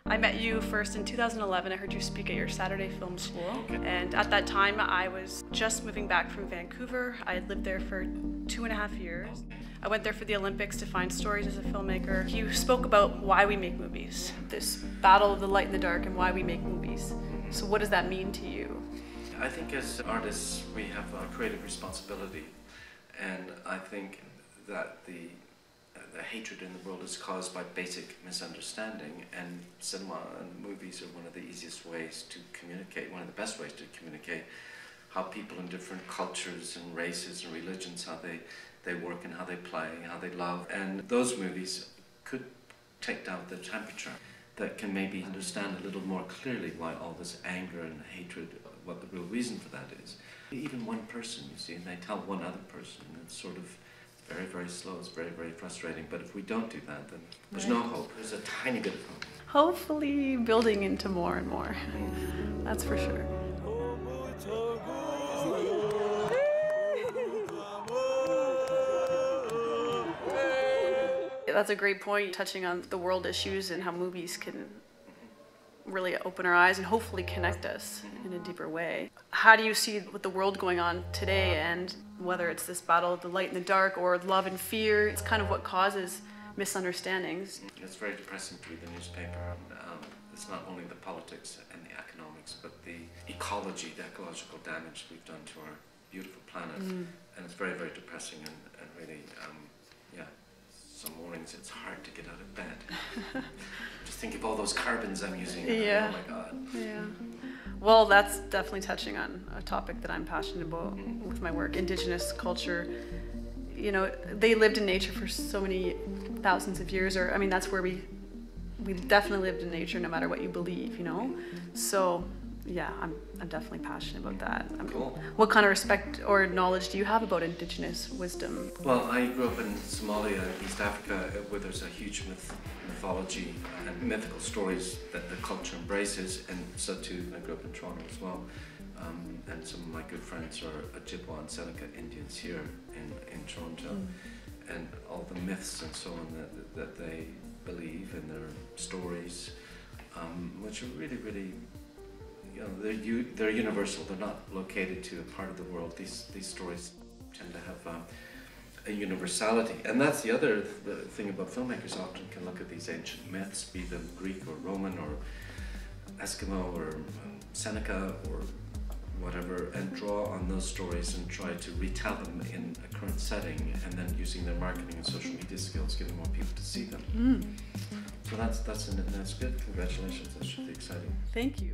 I met you first in 2011. I heard you speak at your Saturday film school. And at that time, I was just moving back from Vancouver. I had lived there for 2.5 years. I went there for the Olympics to find stories as a filmmaker. You spoke about why we make movies, this battle of the light and the dark and why we make movies. So what does that mean to you? I think as artists, we have a creative responsibility. And I think that the hatred in the world is caused by basic misunderstanding, and cinema and movies are one of the easiest ways to communicate, one of the best ways to communicate how people in different cultures and races and religions, how they work and how they play, how they love. And those movies could take down the temperature that can maybe understand a little more clearly why all this anger and hatred, what the real reason for that is. Even one person, you see, and they tell one other person, and it's sort of very, very slow. It's very, very frustrating. But if we don't do that, then there's no hope. There's a tiny bit of hope. Hopefully building into more and more. That's for sure. That's a great point, touching on the world issues and how movies can really open our eyes and hopefully connect us in a deeper way. How do you see with the world going on today, and whether it's this battle of the light and the dark or love and fear, it's kind of what causes misunderstandings? It's very depressing to read the newspaper. It's not only the politics and the economics, but the ecology, the ecological damage we've done to our beautiful planet. And it's very, very depressing, and really, yeah, some mornings it's hard to get out of bed. Just think of all those carbons I'm using. Yeah. Oh my God. Yeah. Well, that's definitely touching on a topic that I'm passionate about with my work. Indigenous culture, you know, they lived in nature for so many thousands of years, or I mean, that's where we definitely lived in nature, no matter what you believe, you know. So yeah, I'm definitely passionate about that. Cool. What kind of respect or knowledge do you have about Indigenous wisdom? Well, I grew up in Somalia, East Africa, where there's a huge mythology and mythical stories that the culture embraces, and so too I grew up in Toronto as well. And some of my good friends are Ojibwa and Seneca Indians here in Toronto, and all the myths and so on that they believe in their stories, which are really, really, you know, they're universal. They're not located to a part of the world. These stories tend to have a universality, and that's the other thing about filmmakers. Often can look at these ancient myths, be them Greek or Roman or Eskimo or Seneca or whatever, and draw on those stories and try to retell them in a current setting, and then using their marketing and social media skills, getting more people to see them. So that's good. Congratulations. That should be exciting. Thank you.